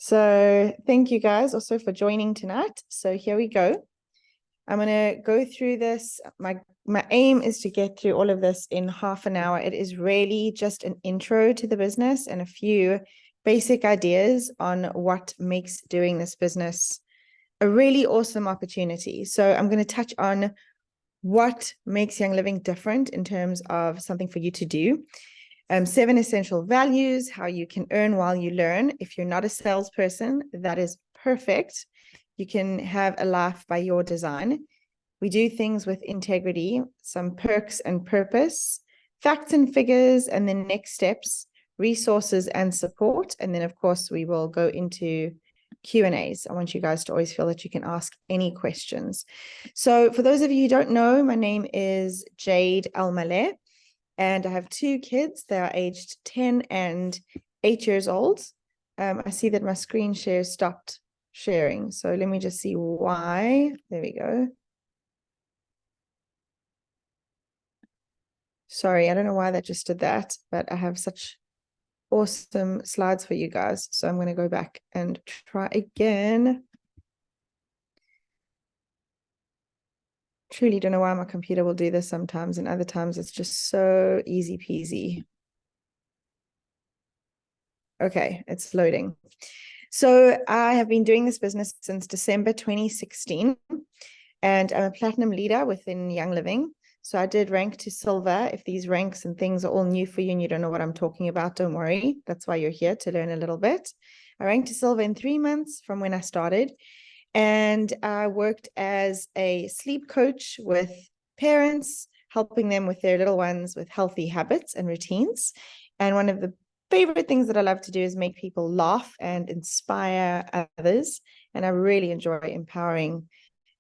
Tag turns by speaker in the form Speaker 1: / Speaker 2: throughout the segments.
Speaker 1: So thank you guys also for joining tonight. So here we go. I'm going to go through this. My aim is to get through all of this in half an hour. It is really just an intro to the business and a few basic ideas on what makes doing this business a really awesome opportunity. So I'm going to touch on what makes Young Living different in terms of something for you to do. 7 essential values, how you can earn while you learn. If you're not a salesperson, that is perfect. You can have a life by your design. We do things with integrity, some perks and purpose, facts and figures, and then next steps, resources and support. And then, of course, we will go into Q&As. I want you guys to always feel that you can ask any questions. So for those of you who don't know, my name is Jade Almaleh. And I have 2 kids. They are aged 10 and 8 years old. I see that my screen share stopped sharing. So let me just see why. There we go. Sorry, I don't know why that just did that, but I have such awesome slides for you guys. So I'm going to go back and try again. Truly don't know why my computer will do this sometimes, and other times it's just so easy peasy. Okay, it's loading. So I have been doing this business since December 2016, and I'm a platinum leader within Young Living. So I did rank to silver. If these ranks and things are all new for you and you don't know what I'm talking about, don't worry. That's why you're here, to learn a little bit. I ranked to silver in 3 months from when I started. And I worked as a sleep coach with parents, helping them with their little ones with healthy habits and routines. And one of the favorite things that I love to do is make people laugh and inspire others. And I really enjoy empowering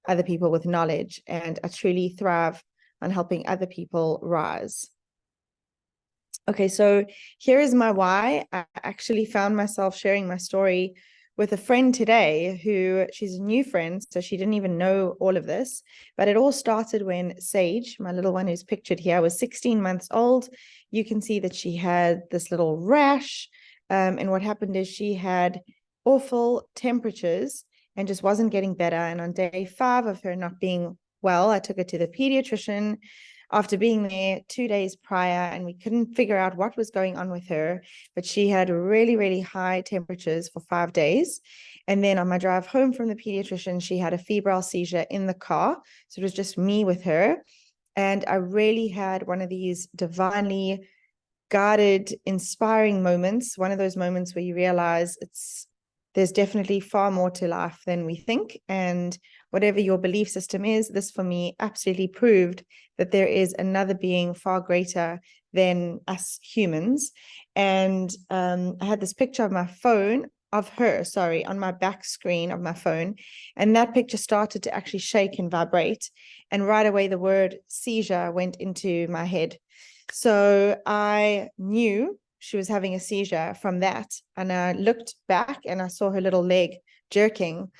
Speaker 1: other people with knowledge. And I truly thrive on helping other people rise. Okay, so here is my why. I actually found myself sharing my story with a friend today who, she's a new friend, so she didn't even know all of this. But it all started when Sage, my little one who's pictured here, was 16 months old. You can see that she had this little rash. And what happened is she had awful temperatures and just wasn't getting better. And on day 5 of her not being well, I took her to the pediatrician after being there 2 days prior, and we couldn't figure out what was going on with her, but she had really, really high temperatures for 5 days. And then on my drive home from the pediatrician, she had a febrile seizure in the car. So it was just me with her. And I really had one of these divinely guided, inspiring moments, one of those moments where you realize there's definitely far more to life than we think. And whatever your belief system is, this for me absolutely proved that there is another being far greater than us humans. And I had this picture of my phone, of her, sorry, on my back screen of my phone. And that picture started to actually shake and vibrate. And right away, the word seizure went into my head. So I knew she was having a seizure from that. And I looked back and I saw her little leg jerking.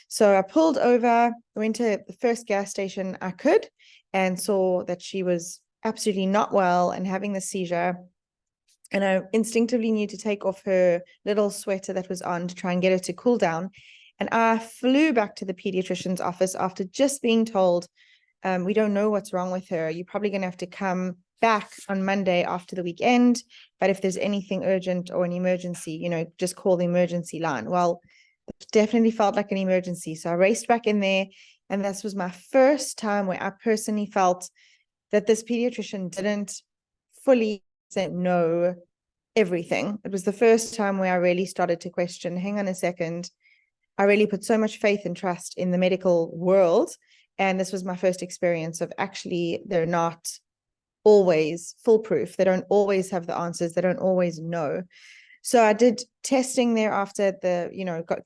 Speaker 1: So I pulled over, went to the first gas station I could, and saw that she was absolutely not well and having the seizure. And I instinctively knew to take off her little sweater that was on to try and get her to cool down. And I flew back to the pediatrician's office after just being told, we don't know what's wrong with her. You're probably going to have to come back on Monday after the weekend. But if there's anything urgent or an emergency, just call the emergency line. Well, it definitely felt like an emergency. So I raced back in there. And this was my first time where I personally felt that this pediatrician didn't fully know everything. It was the first time where I really started to question, hang on a second, I really put so much faith and trust in the medical world. And this was my first experience of actually, they're not always foolproof. They don't always have the answers. They don't always know. So I did testing thereafter,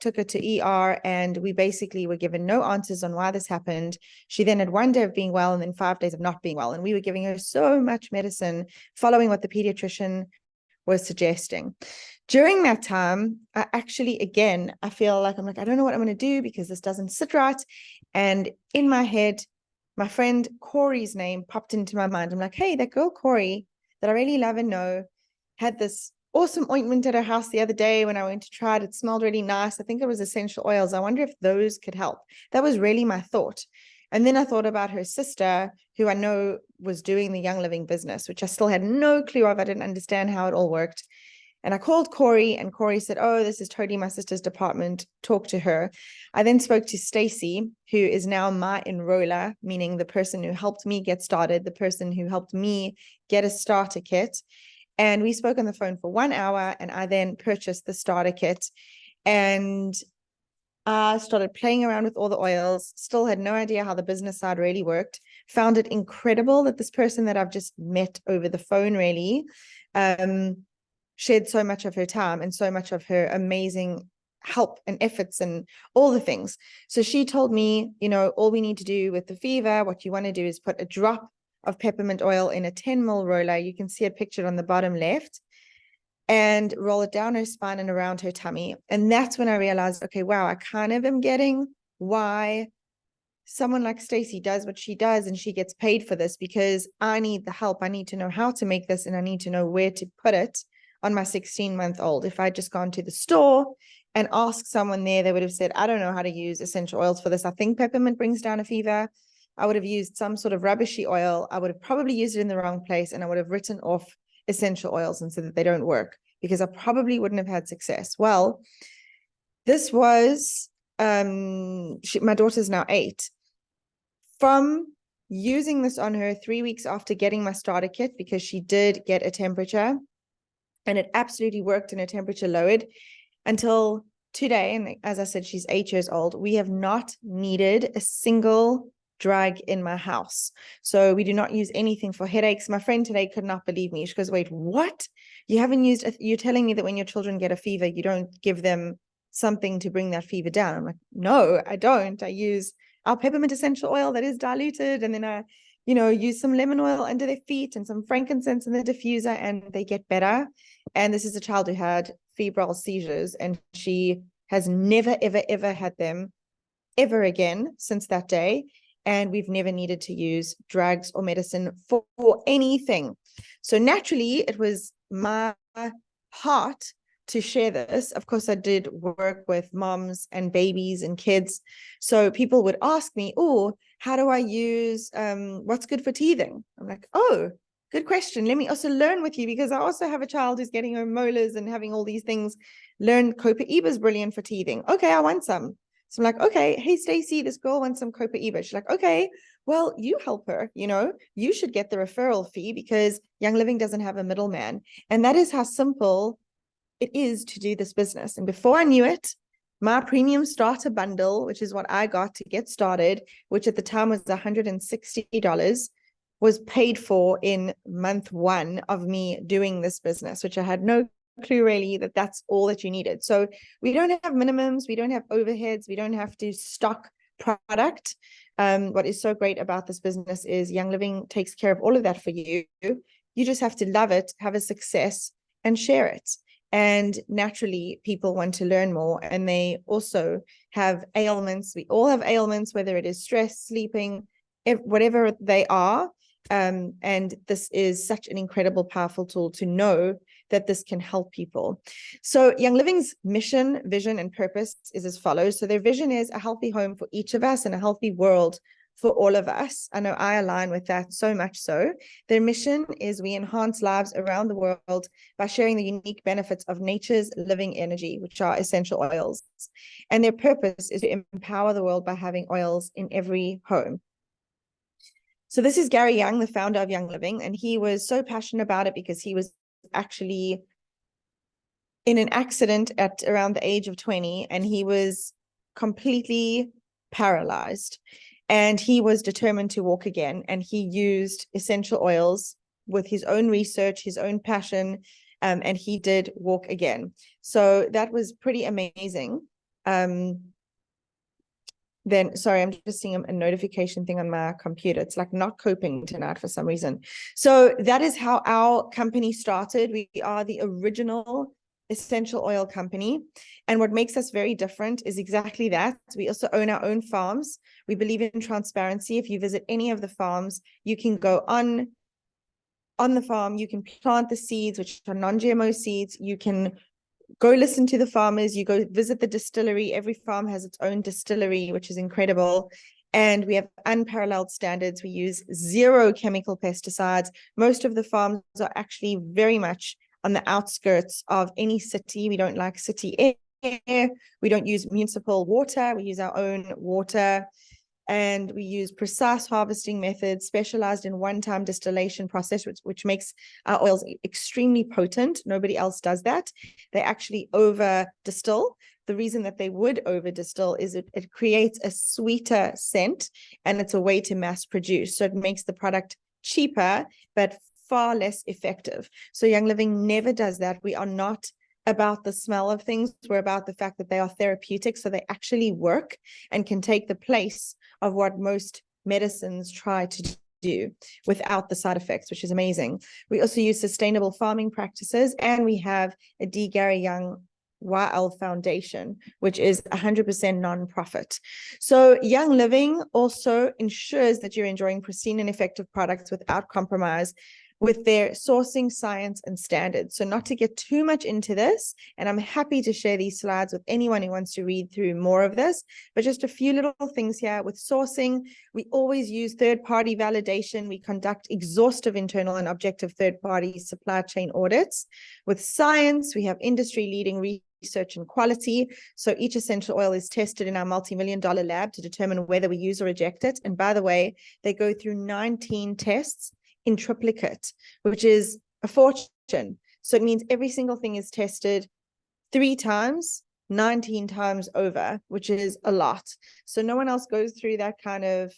Speaker 1: took her to ER, and we basically were given no answers on why this happened. She then had 1 day of being well and then 5 days of not being well. And we were giving her so much medicine, following what the pediatrician was suggesting. During that time, I feel like I don't know what I'm going to do because this doesn't sit right. And in my head, my friend Corey's name popped into my mind. I'm like, hey, that girl Corey that I really love and know had this awesome ointment at her house the other day when I went to try it. It smelled really nice. I think it was essential oils. I wonder if those could help. That was really my thought. And then I thought about her sister, who I know was doing the Young Living business, which I still had no clue of. I didn't understand how it all worked. And I called Corey, and Corey said, oh, this is totally my sister's department. Talk to her. I then spoke to Stacy, who is now my enroller, meaning the person who helped me get started, the person who helped me get a starter kit. And we spoke on the phone for 1 hour, and I then purchased the starter kit. And I started playing around with all the oils, still had no idea how the business side really worked. Found it incredible that this person that I've just met over the phone really shared so much of her time and so much of her amazing help and efforts and all the things. So she told me, you know, all we need to do with the fever, what you want to do is put a drop of peppermint oil in a 10 ml roller. You can see it pictured on the bottom left, and roll it down her spine and around her tummy. And that's when I realized, okay, wow, I kind of am getting why someone like Stacy does what she does, and she gets paid for this, because I need the help. I need to know how to make this, and I need to know where to put it on my 16-month-old. If I'd just gone to the store and asked someone there, they would have said, I don't know how to use essential oils for this. I think peppermint brings down a fever. I would have used some sort of rubbishy oil. I would have probably used it in the wrong place, and I would have written off essential oils and said that they don't work, because I probably wouldn't have had success. Well, this was, my daughter's now 8. From using this on her 3 weeks after getting my starter kit, because she did get a temperature, and it absolutely worked, and her temperature lowered, until today. And as I said, she's 8 years old. We have not needed a single drug in my house. So we do not use anything for headaches. My friend today could not believe me. She goes, wait, what? You haven't used, you're telling me that when your children get a fever, you don't give them something to bring that fever down? I'm like, no, I don't. I use our peppermint essential oil that is diluted, and then I, you know, use some lemon oil under their feet and some frankincense in the diffuser, and they get better. And this is a child who had febrile seizures, and she has never, ever, ever had them ever again since that day. And we've never needed to use drugs or medicine for anything. So naturally, it was my heart to share this. Of course, I did work with moms and babies and kids. So people would ask me, oh, how do I use, what's good for teething? I'm like, oh, good question. Let me also learn with you, because I also have a child who's getting her molars and having all these things. Learn Copaiba is brilliant for teething. Okay, I want some. So I'm like, okay, hey, Stacy, this girl wants some Copaiba. She's like, okay, well, you help her, you know, you should get the referral fee, because Young Living doesn't have a middleman. And that is how simple it is to do this business. And before I knew it, my premium starter bundle, which is what I got to get started, which at the time was $160, was paid for in month 1 of me doing this business, which I had no clue really that that's all that you needed. So we don't have minimums, we don't have overheads, we don't have to stock product. What is so great about this business is Young Living takes care of all of that for you. You just have to love it, have a success, and share it. And naturally, people want to learn more, and they also have ailments. We all have ailments, whether it is stress, sleeping, whatever they are. And this is such an incredible, powerful tool to know that this can help people. So Young Living's mission, vision, and purpose is as follows. So their vision is a healthy home for each of us and a healthy world for all of us. I know I align with that so much so. Their mission is we enhance lives around the world by sharing the unique benefits of nature's living energy, which are essential oils. And their purpose is to empower the world by having oils in every home. So this is Gary Young, the founder of Young Living, and he was so passionate about it because he was actually in an accident at around the age of 20, and he was completely paralyzed. And he was determined to walk again, and he used essential oils with his own research, his own passion, and he did walk again. So that was pretty amazing. Then, sorry, I'm just seeing a notification thing on my computer. It's like not coping tonight for some reason. So that is how our company started. We are the original essential oil company. And what makes us very different is exactly that. We also own our own farms. We believe in transparency. If you visit any of the farms, you can go on on the farm. You can plant the seeds, which are non-GMO seeds. You can go listen to the farmers. You go visit the distillery. Every farm has its own distillery, which is incredible. And we have unparalleled standards. We use 0 chemical pesticides. Most of the farms are actually very much on the outskirts of any city. We don't like city air. We don't use municipal water. We use our own water. And we use precise harvesting methods, specialized in one-time distillation process, which makes our oils extremely potent. Nobody else does that. They actually over distill. The reason that they would over distill is it creates a sweeter scent, and it's a way to mass produce. So it makes the product cheaper, but far less effective. So Young Living never does that. We are not about the smell of things. We're about the fact that they are therapeutic, so they actually work and can take the place of what most medicines try to do without the side effects, which is amazing. We also use sustainable farming practices, and we have a D. Gary Young YL Foundation, which is 100% non-profit. So Young Living also ensures that you're enjoying pristine and effective products without compromise, with their sourcing, science, and standards. So not to get too much into this, and I'm happy to share these slides with anyone who wants to read through more of this, but just a few little things here. With sourcing, we always use third-party validation. We conduct exhaustive internal and objective third-party supply chain audits. With science, we have industry-leading research and quality. So each essential oil is tested in our multi-million-dollar lab to determine whether we use or reject it. And by the way, they go through 19 tests in triplicate, which is a fortune. So it means every single thing is tested 3 times, 19 times over, which is a lot. So no one else goes through that kind of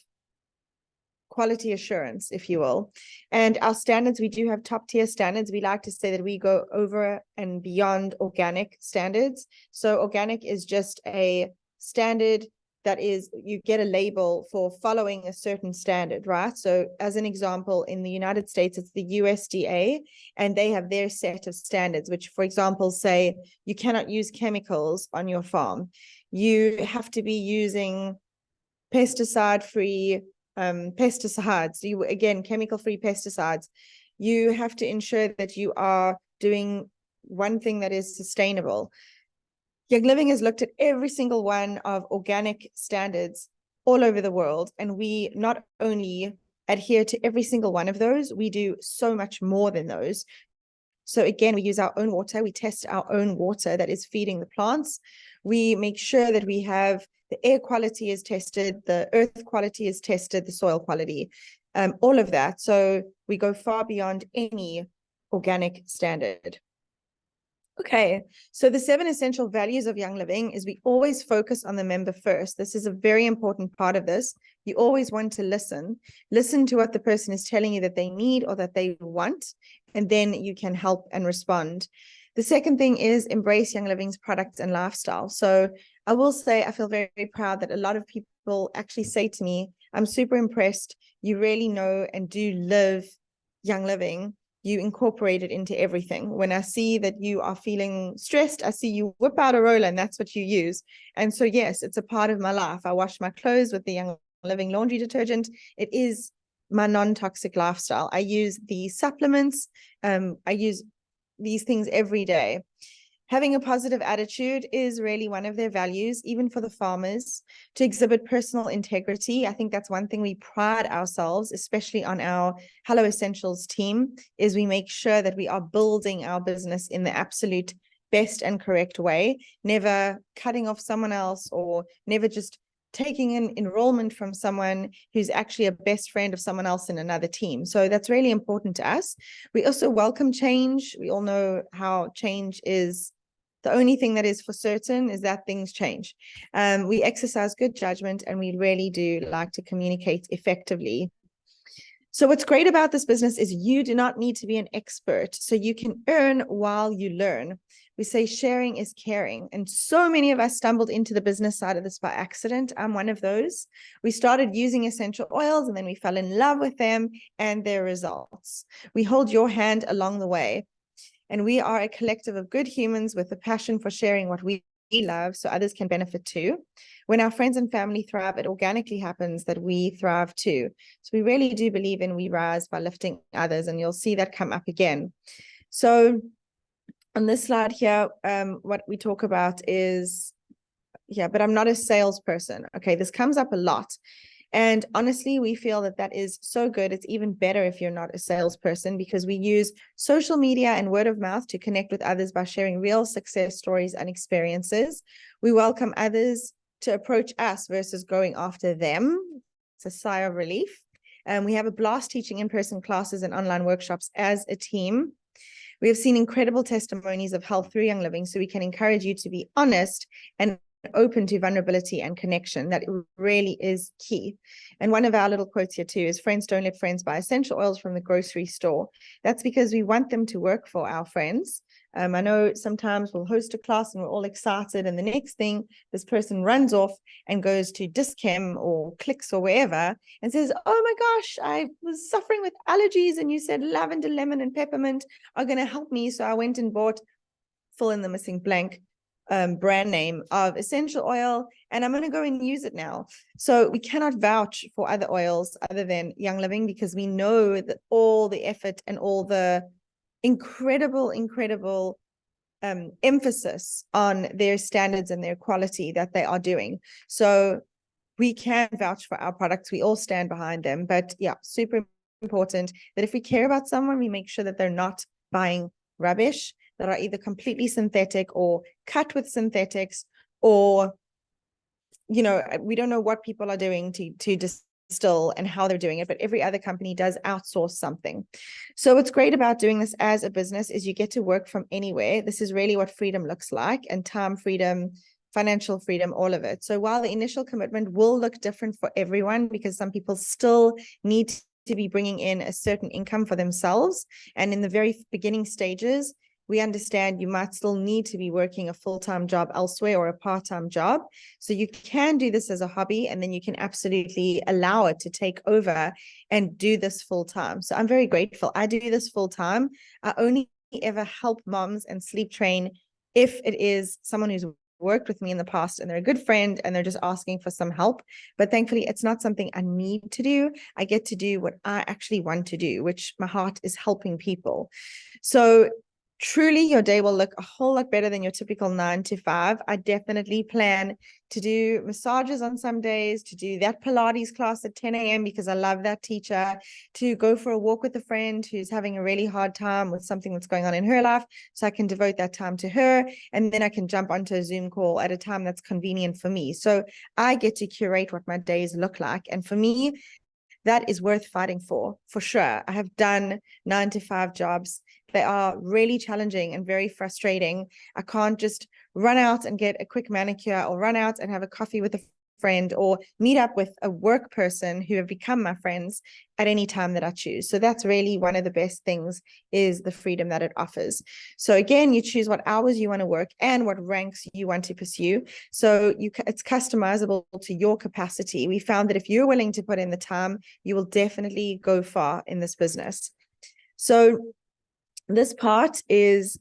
Speaker 1: quality assurance, if you will. And our standards, we do have top tier standards. We like to say that we go over and beyond organic standards. So organic is just a standard that is, you get a label for following a certain standard, right? So as an example, in the United States, it's the USDA, and they have their set of standards, which, for example, say you cannot use chemicals on your farm. You have to be using pesticide-free pesticides. Again, chemical-free pesticides. You have to ensure that you are doing one thing that is sustainable. Young Living has looked at every single one of organic standards all over the world, and we not only adhere to every single one of those, we do so much more than those. So again, we use our own water. We test our own water that is feeding the plants. We make sure that we have the air quality is tested, the earth quality is tested, the soil quality, all of that. So we go far beyond any organic standard. Okay, so the 7 essential values of Young Living is we always focus on the member first. This is a very important part of this. You always want to listen to what the person is telling you that they need or that they want, and then you can help and respond. The second thing is embrace Young Living's products and lifestyle. So I will say I feel very, very proud that a lot of people actually say to me, I'm super impressed. You really know and do live Young Living. You incorporate it into everything. When I see that you are feeling stressed, I see you whip out a roller and that's what you use. And so, yes, it's a part of my life. I wash my clothes with the Young Living laundry detergent. It is my non-toxic lifestyle. I use the supplements. I use these things every day. Having a positive attitude is really one of their values, even for the farmers, to exhibit personal integrity. I think that's one thing we pride ourselves, especially on our Hello Essentials team, is we make sure that we are building our business in the absolute best and correct way, never cutting off someone else or never just taking an enrollment from someone who's actually a best friend of someone else in another team. So that's really important to us. We also welcome change. We all know how change is. The only thing that is for certain is that things change. We exercise good judgment, and we really do like to communicate effectively. So what's great about this business is you do not need to be an expert, so you can earn while you learn. We say sharing is caring, and so many of us stumbled into the business side of this by accident. I'm one of those. We started using essential oils, and then we fell in love with them and their results. We hold your hand along the way. And we are a collective of good humans with a passion for sharing what we love so others can benefit too. When our friends and family thrive, it organically happens that we thrive too. So we really do believe in we rise by lifting others, and you'll see that come up again. So on this slide here, what we talk about is, yeah, but I'm not a salesperson. Okay, this comes up a lot. And honestly, we feel that that is so good. It's even better if you're not a salesperson, because we use social media and word of mouth to connect with others by sharing real success stories and experiences. We welcome others to approach us versus going after them. It's a sigh of relief. We have a blast teaching in-person classes and online workshops as a team. We have seen incredible testimonies of health through Young Living, so we can encourage you to be honest and open to vulnerability and connection. That really is key. And one of our little quotes here too is, friends don't let friends buy essential oils from the grocery store. That's because we want them to work for our friends. I know sometimes we'll host a class and we're all excited, and the next thing, this person runs off and goes to Dis-Chem or Clicks or wherever and says, oh my gosh, I was suffering with allergies and you said lavender, lemon and peppermint are going to help me, so I went and bought, fill in the missing blank, brand name of essential oil, and I'm going to go and use it now. So we cannot vouch for other oils other than Young Living, because we know that all the effort and all the incredible emphasis on their standards and their quality that they are doing. So we can vouch for our products. We all stand behind them. But yeah, super important that if we care about someone, we make sure that they're not buying rubbish that are either completely synthetic or cut with synthetics, or, you know, we don't know what people are doing to distill and how they're doing it, but every other company does outsource something. So what's great about doing this as a business is you get to work from anywhere. This is really what freedom looks like, and time freedom, financial freedom, all of it. So while the initial commitment will look different for everyone, because some people still need to be bringing in a certain income for themselves, and in the very beginning stages, we understand you might still need to be working a full-time job elsewhere or a part-time job. So you can do this as a hobby, and then you can absolutely allow it to take over and do this full-time. So I'm very grateful. I do this full-time. I only ever help moms and sleep train if it is someone who's worked with me in the past and they're a good friend and they're just asking for some help. But thankfully, it's not something I need to do. I get to do what I actually want to do, which my heart is helping people. So truly, your day will look a whole lot better than your typical 9 to 5. I definitely plan to do massages on some days, to do that Pilates class at 10 a.m. because I love that teacher, to go for a walk with a friend who's having a really hard time with something that's going on in her life, so I can devote that time to her, and then I can jump onto a Zoom call at a time that's convenient for me. So I get to curate what my days look like. And for me, that is worth fighting for sure. I have done 9 to 5 jobs. They are really challenging and very frustrating. I can't just run out and get a quick manicure, or run out and have a coffee with a friend, or meet up with a work person who have become my friends at any time that I choose. So that's really one of the best things, is the freedom that it offers. So again, you choose what hours you want to work and what ranks you want to pursue. So it's customizable to your capacity. We found that if you're willing to put in the time, you will definitely go far in this business. So this part is,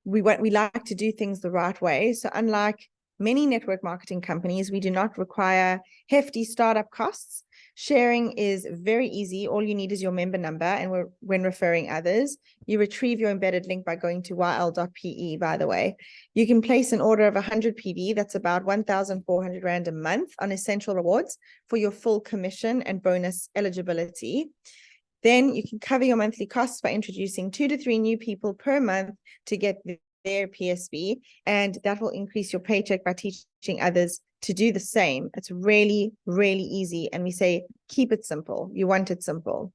Speaker 1: we like to do things the right way. So unlike many network marketing companies, we do not require hefty startup costs. Sharing is very easy. All you need is your member number, and when referring others, you retrieve your embedded link by going to yl.pe, by the way. You can place an order of 100 PV, that's about 1,400 Rand a month, on Essential Rewards for your full commission and bonus eligibility. Then you can cover your monthly costs by introducing 2 to 3 new people per month to get their PSB, and that will increase your paycheck by teaching others to do the same. It's really, really easy, and we say keep it simple. You want it simple.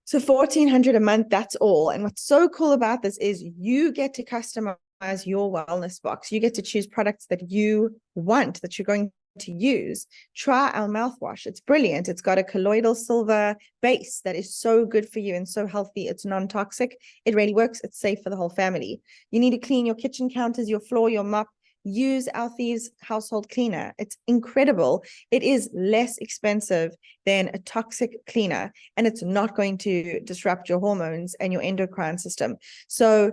Speaker 1: So 1,400 a month, that's all. And what's so cool about this is you get to customize your wellness box. You get to choose products that you want, that you're going to use. Try our mouthwash. It's brilliant. It's got a colloidal silver base that is so good for you and so healthy. It's non-toxic. It really works. It's safe for the whole family. You need to clean your kitchen counters, your floor, your mop. Use our Thieves household cleaner. It's incredible. It is less expensive than a toxic cleaner, and it's not going to disrupt your hormones and your endocrine system. So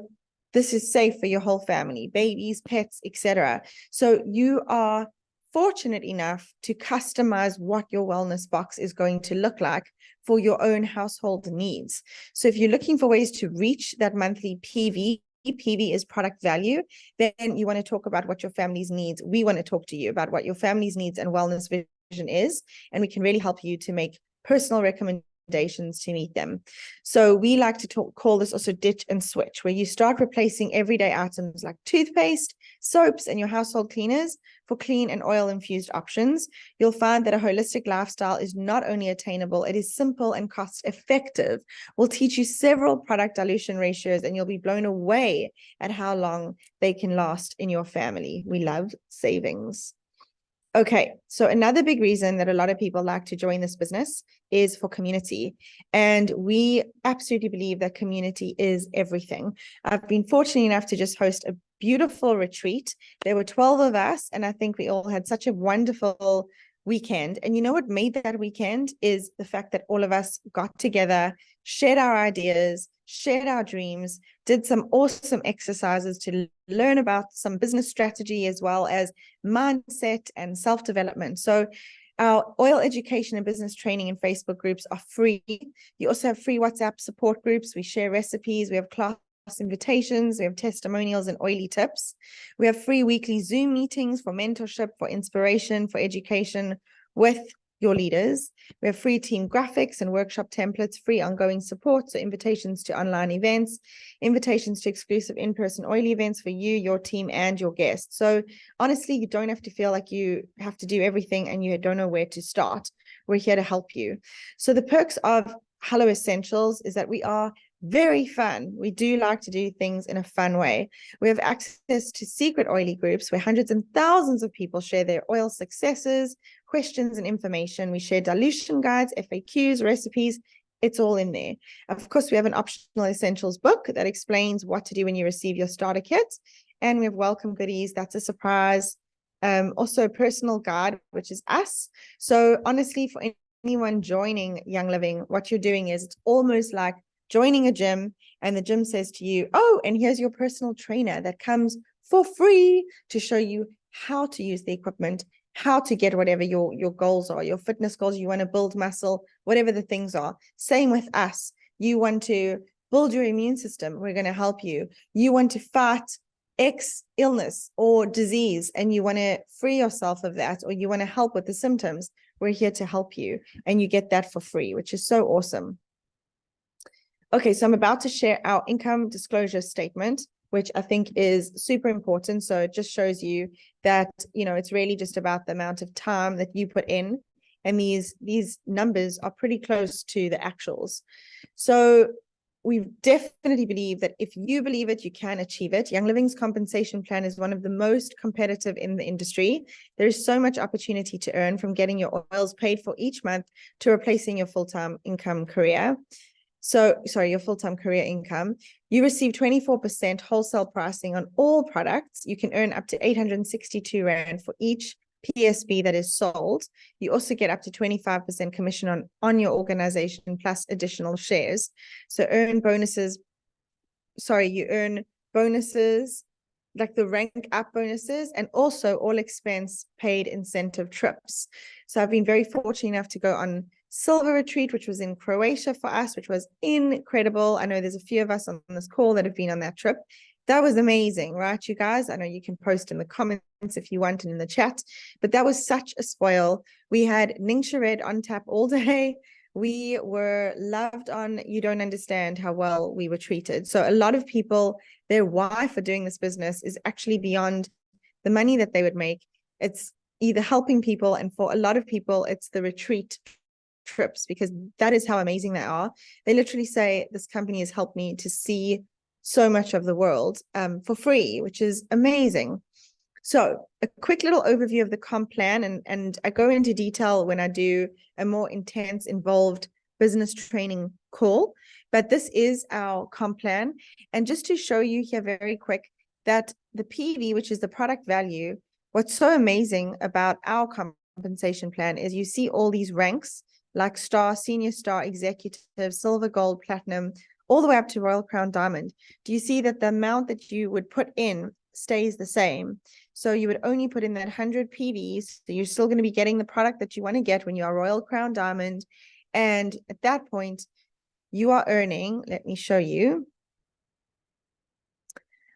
Speaker 1: This is safe for your whole family, babies, pets, etc. So you are fortunate enough to customize what your wellness box is going to look like for your own household needs. So if you're looking for ways to reach that monthly PV is product value, then you want to talk about what your family's needs. We want to talk to you about what your family's needs and wellness vision is, and we can really help you to make personal recommendations to meet them. So we like to call this also ditch and switch, where you start replacing everyday items like toothpaste, soaps, and your household cleaners for clean and oil infused options. You'll find that a holistic lifestyle is not only attainable, it is simple and cost effective. We'll teach you several product dilution ratios, and you'll be blown away at how long they can last in your family. We love savings. Okay, so another big reason that a lot of people like to join this business is for community. And we absolutely believe that community is everything. I've been fortunate enough to just host a beautiful retreat. There were 12 of us, and I think we all had such a wonderful weekend. And you know what made that weekend is the fact that all of us got together, shared our ideas, shared our dreams, did some awesome exercises to learn about some business strategy as well as mindset and self-development. So our oil education and business training and Facebook groups are free. You also have free WhatsApp support groups. We share recipes. We have class invitations. We have testimonials and oily tips. We have free weekly Zoom meetings for mentorship, for inspiration, for education with your leaders. We have free team graphics and workshop templates, free ongoing support, so invitations to online events, invitations to exclusive in-person oil events for you, your team, and your guests. So honestly, you don't have to feel like you have to do everything and you don't know where to start. We're here to help you. So the perks of Hello Essentials is that we are very fun. We do like to do things in a fun way. We have access to secret oily groups where hundreds and thousands of people share their oil successes, questions, and information. We share dilution guides, FAQs, recipes. It's all in there. Of course, we have an optional essentials book that explains what to do when you receive your starter kit. And we have welcome goodies. That's a surprise. Also a personal guide, which is us. So honestly, for anyone joining Young Living, what you're doing is it's almost like joining a gym, and the gym says to you, oh, and here's your personal trainer that comes for free to show you how to use the equipment, how to get whatever your goals are, your fitness goals, you want to build muscle, whatever the things are. Same with us. You want to build your immune system, we're going to help you. You want to fight X illness or disease, and you want to free yourself of that, or you want to help with the symptoms, we're here to help you. And you get that for free, which is so awesome. Okay, so I'm about to share our income disclosure statement, which I think is super important. So it just shows you that, you know, it's really just about the amount of time that you put in. And these numbers are pretty close to the actuals. So we definitely believe that if you believe it, you can achieve it. Young Living's compensation plan is one of the most competitive in the industry. There is so much opportunity to earn, from getting your oils paid for each month to replacing your full-time income career. So, sorry, your full-time career income. You receive 24% wholesale pricing on all products. You can earn up to 862 Rand for each PSB that is sold. You also get up to 25% commission on your organization plus additional shares. So you earn bonuses like the rank up bonuses, and also all expense paid incentive trips. So I've been very fortunate enough to go on Silver Retreat, which was in Croatia for us, which was incredible. I know there's a few of us on this call that have been on that trip. That was amazing, right, you guys? I know you can post in the comments if you want and in the chat, but that was such a spoil. We had Ningxia Red on tap all day. We were loved on. You don't understand how well we were treated. So a lot of people, their why for doing this business is actually beyond the money that they would make. It's either helping people, and for a lot of people, it's the retreat trips, because that is how amazing they are. They literally say, this company has helped me to see so much of the world for free, which is amazing. So a quick little overview of the comp plan, and I go into detail when I do a more intense, involved business training call, but this is our comp plan. And just to show you here very quick that the PV, which is the product value, what's so amazing about our compensation plan is you see all these ranks like star, senior star, executive, silver, gold, platinum, all the way up to Royal Crown Diamond, do you see that the amount that you would put in stays the same? So you would only put in that 100 PVs. So you're still going to be getting the product that you want to get when you are Royal Crown Diamond. And at that point, you are earning, let me show you.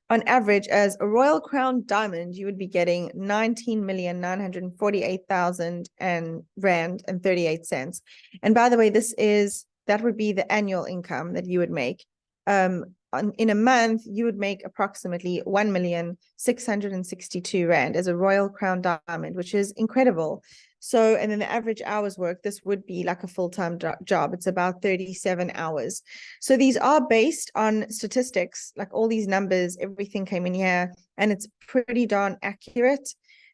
Speaker 1: On average, as a Royal Crown Diamond, you would be getting 19,948,000 rand and 38 cents. And by the way, that would be the annual income that you would make. In a month, you would make approximately 1,662 rand as a Royal Crown Diamond, which is incredible. So, and then the average hours work, this would be like a full-time job. It's about 37 hours. So these are based on statistics, like all these numbers, everything came in here, and it's pretty darn accurate.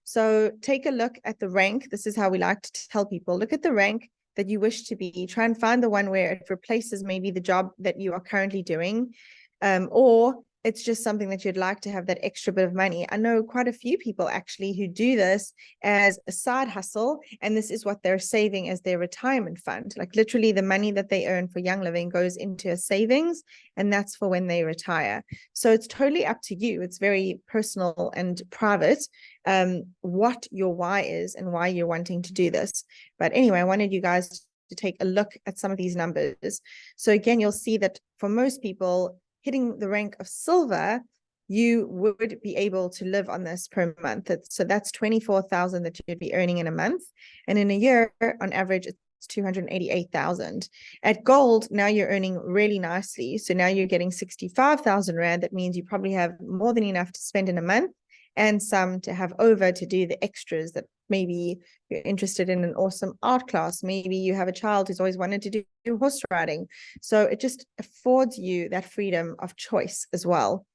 Speaker 1: So take a look at the rank. This is how we like to tell people, look at the rank that you wish to be. Try and find the one where it replaces maybe the job that you are currently doing, or it's just something that you'd like to have that extra bit of money. I know quite a few people actually who do this as a side hustle, and this is what they're saving as their retirement fund. Like literally the money that they earn for Young Living goes into a savings, and that's for when they retire. So it's totally up to you. It's very personal and private, what your why is and why you're wanting to do this. But anyway, I wanted you guys to take a look at some of these numbers. So again, you'll see that for most people, hitting the rank of silver, you would be able to live on this per month. So that's 24,000 that you'd be earning in a month. And in a year, on average, it's 288,000. At gold, now you're earning really nicely. So now you're getting 65,000 rand. That means you probably have more than enough to spend in a month, and some to have over to do the extras that maybe you're interested in an awesome art class. Maybe you have a child who's always wanted to do horse riding. So it just affords you that freedom of choice as well.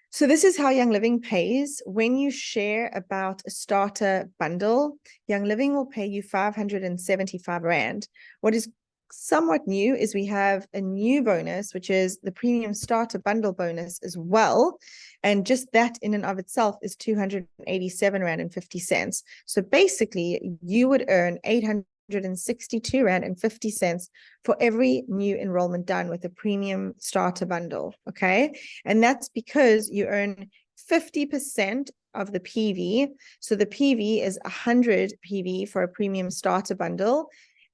Speaker 1: So this is how Young Living pays. When you share about a starter bundle, Young Living will pay you 575 Rand. What is somewhat new is we have a new bonus, which is the premium starter bundle bonus as well. And just that in and of itself is 287 Rand and 50 cents. So basically you would earn 862 Rand and 50 cents for every new enrollment done with a premium starter bundle. Okay. And that's because you earn 50% of the PV. So the PV is 100 PV for a premium starter bundle.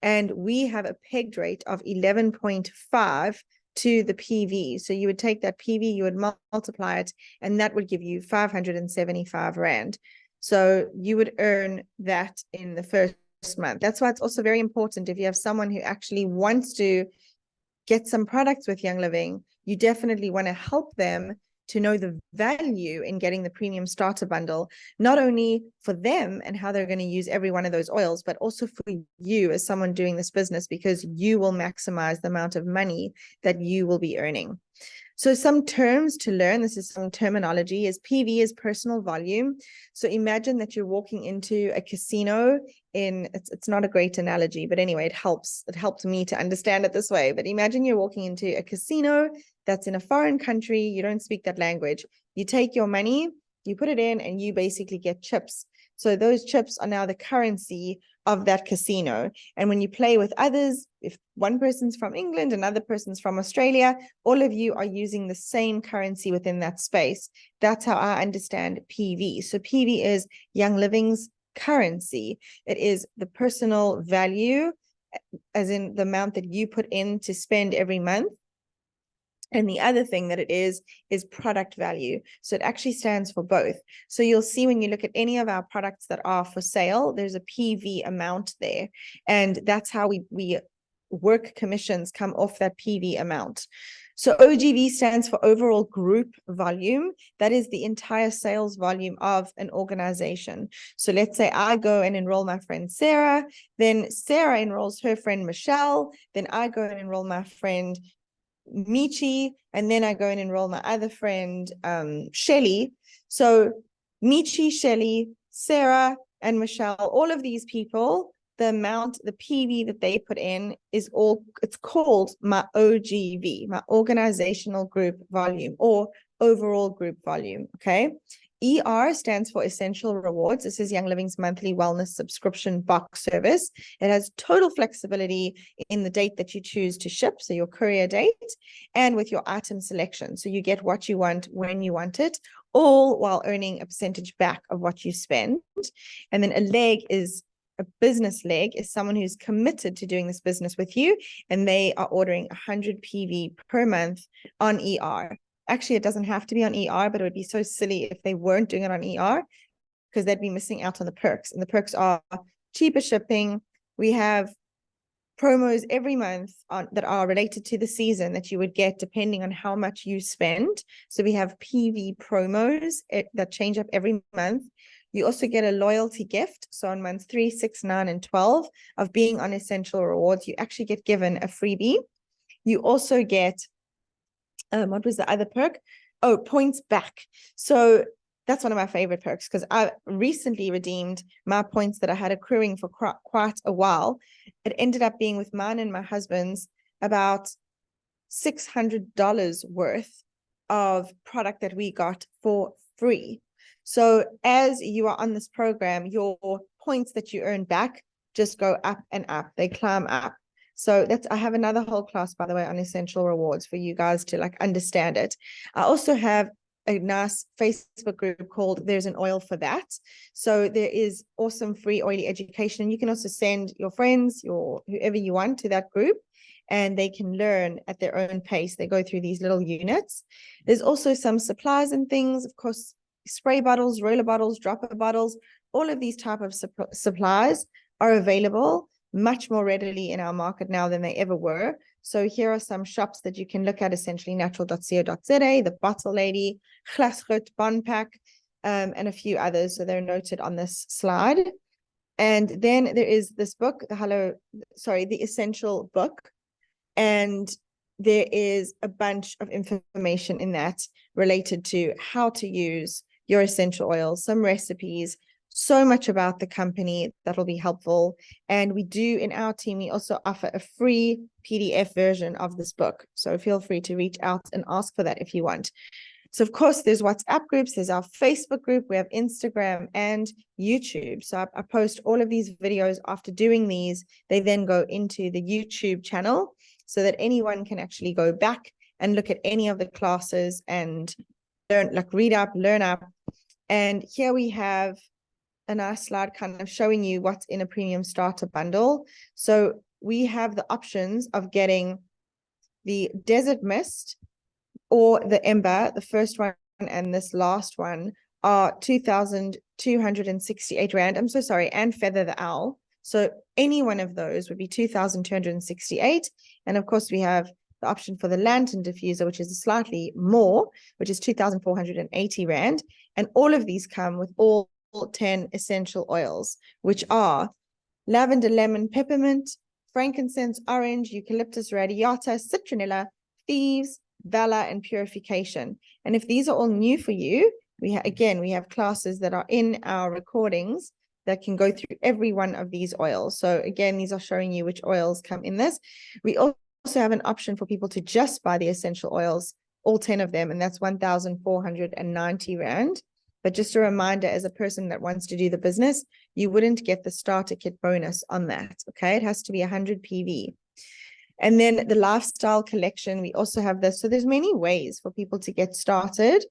Speaker 1: And we have a pegged rate of 11.5 to the PV. So you would take that PV, you would multiply it, and that would give you 575 Rand. So you would earn that in the first month. That's why it's also very important if you have someone who actually wants to get some products with Young Living, you definitely want to help them to know the value in getting the premium starter bundle, not only for them and how they're going to use every one of those oils, but also for you as someone doing this business, because you will maximize the amount of money that you will be earning. So some terms to learn, this is some terminology, is PV is personal volume. So imagine that you're walking into a casino it's not a great analogy, but anyway, it helped me to understand it this way. But imagine you're walking into a casino that's in a foreign country, you don't speak that language. You take your money, you put it in, and you basically get chips. So those chips are now the currency of that casino. And when you play with others, if one person's from England, another person's from Australia, all of you are using the same currency within that space. That's how I understand PV. So PV is Young Living's currency. It is the personal value, as in the amount that you put in to spend every month. And the other thing that it is product value. So it actually stands for both. So you'll see when you look at any of our products that are for sale, there's a PV amount there. And that's how we work commissions come off that PV amount. So OGV stands for overall group volume. That is the entire sales volume of an organization. So let's say I go and enroll my friend Sarah, then Sarah enrolls her friend Michelle, then I go and enroll my friend Michi, and then I go and enroll my other friend Shelly. So Michi, Shelly, Sarah, and Michelle, all of these people, the amount, the PV that they put in is it's called my OGV, my organizational group volume, or overall group volume. Okay. ER stands for Essential Rewards. This is Young Living's monthly wellness subscription box service. It has total flexibility in the date that you choose to ship, so your courier date, and with your item selection. So you get what you want when you want it, all while earning a percentage back of what you spend. And then a leg is a business leg is someone who's committed to doing this business with you, and they are ordering 100 PV per month on ER. Actually, it doesn't have to be on ER, but it would be so silly if they weren't doing it on ER, because they'd be missing out on the perks. And the perks are cheaper shipping. We have promos every month that are related to the season that you would get depending on how much you spend. So we have PV promos that change up every month. You also get a loyalty gift. So on months 3, 6, 9, and 12 of being on Essential Rewards, you actually get given a freebie. You also get what was the other perk? Oh, points back. So that's one of my favorite perks, because I recently redeemed my points that I had accruing for quite a while. It ended up being, with mine and my husband's, about $600 worth of product that we got for free. So as you are on this program, your points that you earn back just go up and up. They climb up. So I have another whole class, by the way, on Essential Rewards for you guys to like understand it. I also have a nice Facebook group called There's an Oil for That. So there is awesome free oily education. And you can also send your friends, whoever you want, to that group, and they can learn at their own pace. They go through these little units. There's also some supplies and things, of course, spray bottles, roller bottles, dropper bottles. All of these type of supplies are available much more readily in our market now than they ever were. So here are some shops that you can look at: essentiallynatural.co.za, The Bottle Lady, Glasgoed, Bonpack, and a few others. So they're noted on this slide. And then there is this book, the Essential Book. And there is a bunch of information in that related to how to use your essential oils, some recipes, so much about the company that'll be helpful. And we do, in our team, we also offer a free PDF version of this book. So feel free to reach out and ask for that if you want. So of course, there's WhatsApp groups, there's our Facebook group, we have Instagram and YouTube. So I post all of these videos after doing these. They then go into the YouTube channel so that anyone can actually go back and look at any of the classes and learn, like read up, learn up. And here we have a nice slide kind of showing you what's in a premium starter bundle. So we have the options of getting the Desert Mist or the Ember. The first one and this last one are 2,268 Rand. I'm so sorry, and Feather the Owl. So any one of those would be 2,268. And of course, we have the option for the Lantern Diffuser, which is slightly more, which is 2,480 Rand. And all of these come with all 10 essential oils, which are lavender, lemon, peppermint, frankincense, orange, eucalyptus radiata, citronella, thieves, valor, and purification. And if these are all new for you, we have classes that are in our recordings that can go through every one of these oils. So again, these are showing you which oils come in this. We also have an option for people to just buy the essential oils, all 10 of them, and that's 1,490 Rand. But just a reminder, as a person that wants to do the business, you wouldn't get the starter kit bonus on that, okay? It has to be 100 PV. And then the lifestyle collection, we also have this. So there's many ways for people to get started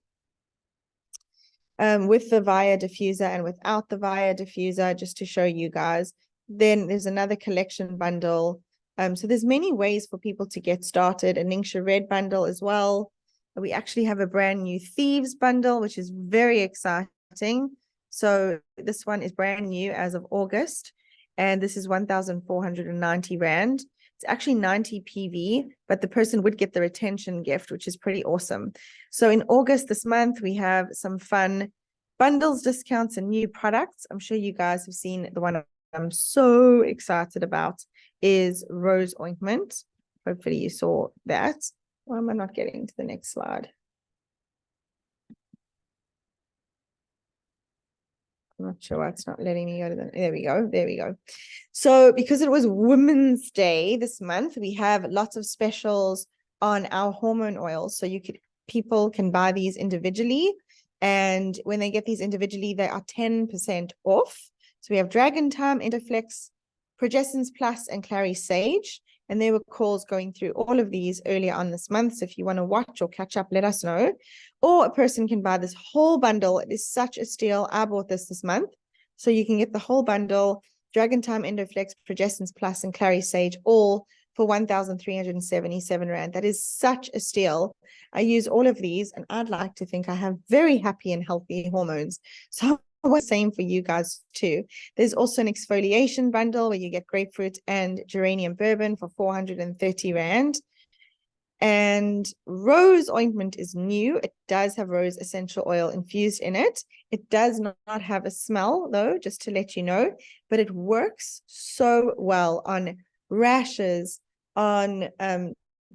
Speaker 1: with the Via diffuser and without the Via diffuser, just to show you guys. Then there's another collection bundle. So there's many ways for people to get started. A Ningxia Red bundle as well. We actually have a brand new Thieves bundle, which is very exciting. So this one is brand new as of August, and this is 1,490 Rand. It's actually 90 PV, but the person would get the retention gift, which is pretty awesome. So in August this month, we have some fun bundles, discounts, and new products. I'm sure you guys have seen the one I'm so excited about is rose ointment. Hopefully you saw that. Why am I not getting to the next slide? I'm not sure why it's not letting me go to the, there we go. There we go. So because it was Women's Day this month, we have lots of specials on our hormone oils. So people can buy these individually. And when they get these individually, they are 10% off. So we have Dragon Time, Endoflex, Progestins Plus, and Clary Sage. And there were calls going through all of these earlier on this month. So if you want to watch or catch up, let us know. Or a person can buy this whole bundle. It is such a steal. I bought this month. So you can get the whole bundle, Dragon Time, Endoflex, Progestins Plus, and Clary Sage, all for 1,377 Rand. That is such a steal. I use all of these, and I'd like to think I have very happy and healthy hormones. So the same for you guys too. There's also an exfoliation bundle where you get grapefruit and geranium bourbon for 430 Rand. And rose ointment is new. It does have rose essential oil infused in it. It does not have a smell, though, just to let you know, but it works so well on rashes, on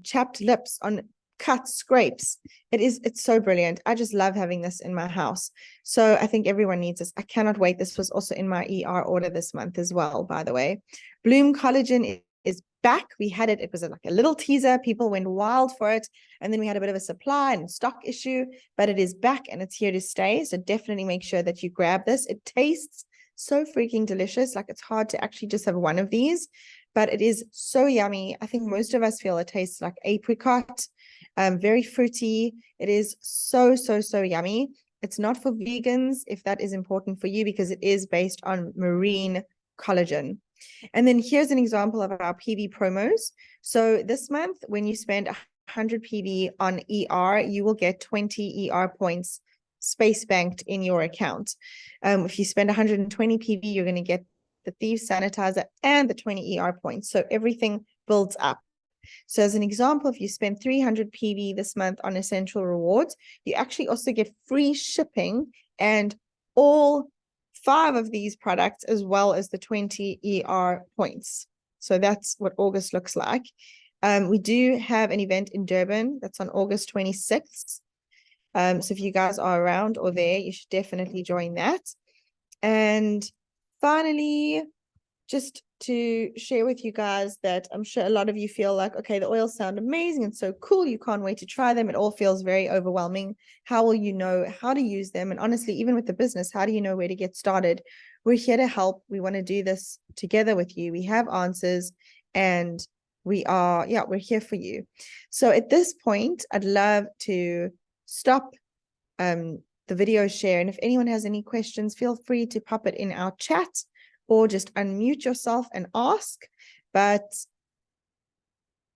Speaker 1: chapped lips, on cuts, scrapes. It's so brilliant. I just love having this in my house. So I think everyone needs this. I cannot wait. This was also in my ER order this month as well, by the way. Bloom Collagen is back. We had it. It was like a little teaser. People went wild for it. And then we had a bit of a supply and stock issue, but it is back and it's here to stay. So definitely make sure that you grab this. It tastes so freaking delicious. Like it's hard to actually just have one of these, but it is so yummy. I think most of us feel it tastes like apricot, very fruity. It is so, so, so yummy. It's not for vegans if that is important for you, because it is based on marine collagen. And then here's an example of our PV promos. So this month, when you spend 100 PV on ER, you will get 20 ER points space banked in your account. If you spend 120 PV, you're going to get the Thieves Sanitizer and the 20 ER points. So everything builds up. So as an example, if you spend 300 PV this month on Essential Rewards, you actually also get free shipping and all 5 of these products, as well as the 20 ER points. So that's what August looks like. We do have an event in Durban that's on August 26th. So if you guys are around or there, you should definitely join that. And finally, just to share with you guys that I'm sure a lot of you feel like, okay, the oils sound amazing and so cool. You can't wait to try them. It all feels very overwhelming. How will you know how to use them? And honestly, even with the business, how do you know where to get started? We're here to help. We want to do this together with you. We have answers and we're here for you. So at this point, I'd love to stop the video share. And if anyone has any questions, feel free to pop it in our chat, or just unmute yourself and ask. But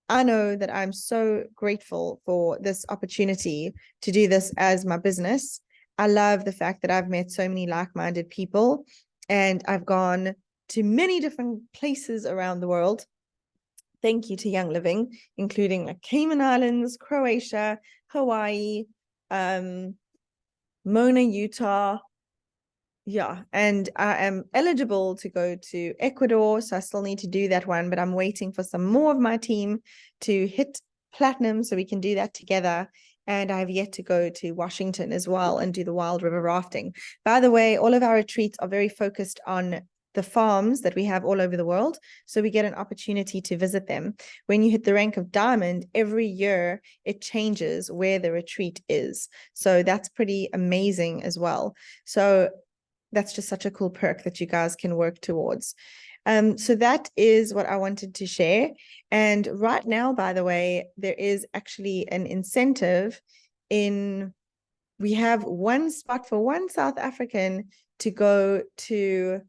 Speaker 1: I know that I'm so grateful for this opportunity to do this as my business. I love the fact that I've met so many like-minded people, and I've gone to many different places around the world. Thank you to Young Living, including like Cayman Islands, Croatia, Hawaii, Mona, Utah. Yeah, and I am eligible to go to Ecuador, so I still need to do that one, but I'm waiting for some more of my team to hit platinum so we can do that together. And I've yet to go to Washington as well and do the wild river rafting. By the way, all of our retreats are very focused on the farms that we have all over the world, so we get an opportunity to visit them. When you hit the rank of diamond, every year it changes where the retreat is. So that's pretty amazing as well. So that's just such a cool perk that you guys can work towards. So that is what I wanted to share. And right now, by the way, there is actually an incentive we have one spot for one South African to go to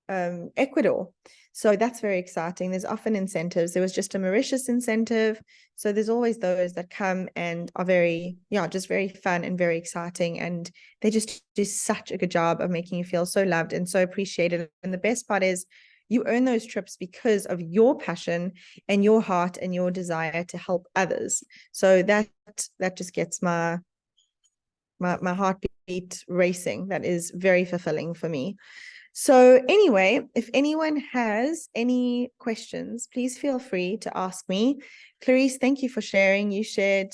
Speaker 1: Ecuador. So that's very exciting. There's often incentives. There was just a Mauritius incentive. So there's always those that come and are very, just very fun and very exciting. And they just do such a good job of making you feel so loved and so appreciated. And the best part is you earn those trips because of your passion and your heart and your desire to help others. So that just gets my heartbeat racing. That is very fulfilling for me. So anyway, if anyone has any questions, please feel free to ask me. Clarice, thank you for sharing. You shared,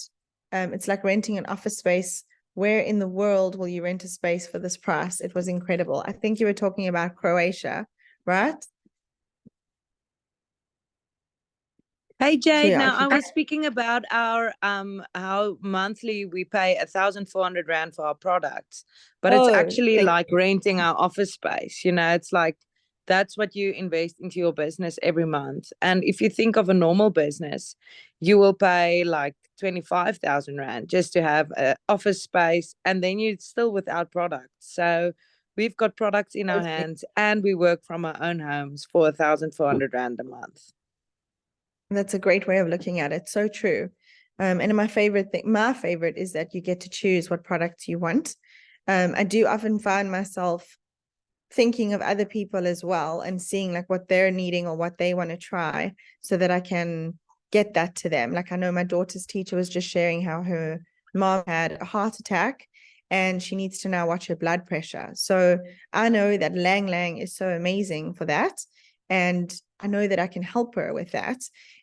Speaker 1: it's like renting an office space. Where in the world will you rent a space for this price? It was incredible. I think you were talking about Croatia, right?
Speaker 2: Hey
Speaker 1: So
Speaker 2: Jade,
Speaker 1: yeah,
Speaker 2: now
Speaker 1: if you
Speaker 2: I was speaking about our how monthly we pay 1,400 rand for our products, but it's
Speaker 1: oh,
Speaker 2: actually
Speaker 1: thank
Speaker 2: like renting our office space. It's like that's what you invest into your business every month. And if you think of a normal business, you will pay like 25,000 rand just to have an office space, and then you're still without products. So we've got products in our
Speaker 1: totally.
Speaker 2: hands, and we work from our own homes for 1,400 rand a month.
Speaker 1: That's a great way of looking at it. So true. And my favorite is that you get to choose what products you want. I do often find myself thinking of other people as well and seeing like what they're needing or what they want to try so that I can get that to them. Like I know my daughter's teacher was just sharing how her mom had a heart attack and she needs to now watch her blood pressure. So I know that Lang Lang is so amazing for that. And I know that I can help her with that.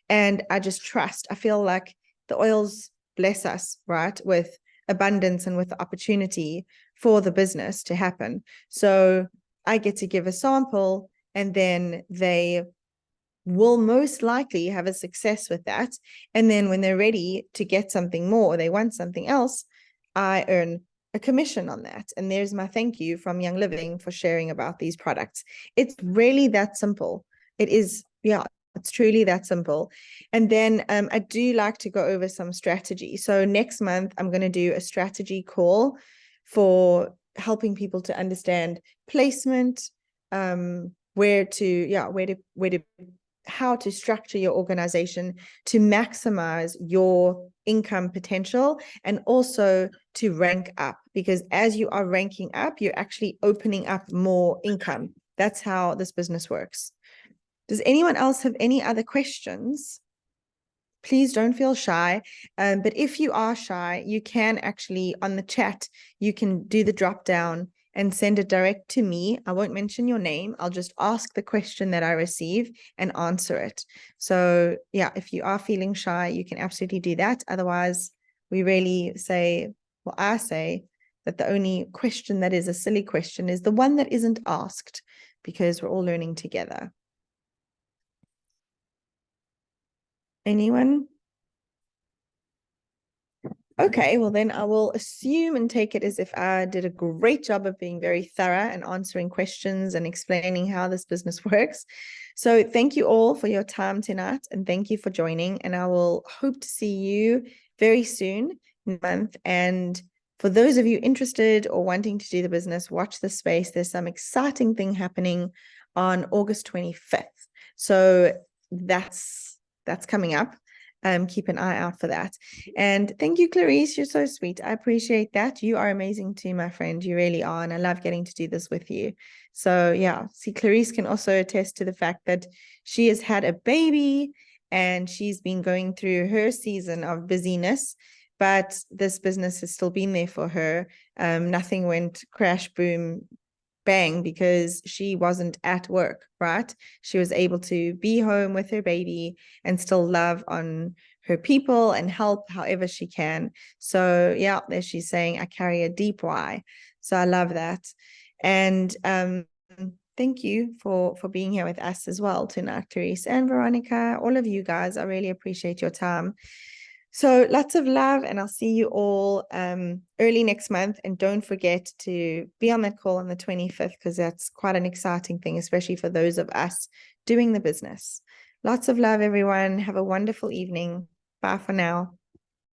Speaker 1: And I just trust. I feel like the oils bless us, right, with abundance and with the opportunity for the business to happen. So I get to give a sample and then they will most likely have a success with that. And then when they're ready to get something more, they want something else, I earn a commission on that. And there's my thank you from Young Living for sharing about these products. It's really that simple. It is, yeah, it's truly that simple. And then I do like to go over some strategy. So next month, I'm going to do a strategy call for helping people to understand placement, where to how to structure your organization to maximize your income potential and also to rank up, because as you are ranking up, you're actually opening up more income. That's how this business works. Does anyone else have any other questions? Please don't feel shy. But if you are shy, you can actually on the chat, you can do the drop down and send it direct to me. I won't mention your name. I'll just ask the question that I receive and answer it. So yeah, if you are feeling shy, you can absolutely do that. Otherwise, we really say, well, I say that the only question that is a silly question is the one that isn't asked, because we're all learning together. Anyone? Okay, well then I will assume and take it as if I did a great job of being very thorough and answering questions and explaining how this business works. So thank you all for your time tonight and thank you for joining. And I will hope to see you very soon in a month. And for those of you interested or wanting to do the business, watch the space. There's some exciting thing happening on August 25th. So that's coming up. Keep an eye out for that. And thank you, Clarice. You're so sweet. I appreciate that. You are amazing too, my friend. You really are. And I love getting to do this with you. So yeah, see, Clarice can also attest to the fact that she has had a baby and she's been going through her season of busyness, but this business has still been there for her. Nothing went crash, boom, bang because she wasn't at work, right? She was able to be home with her baby and still love on her people and help however she can. So yeah, there she's saying, I carry a deep why. So I love that. And thank you for being here with us as well tonight, Therese and Veronica, all of you guys. I really appreciate your time. So lots of love, and I'll see you all early next month. And don't forget to be on that call on the 25th, because that's quite an exciting thing, especially for those of us doing the business. Lots of love, everyone. Have a wonderful evening. Bye for now.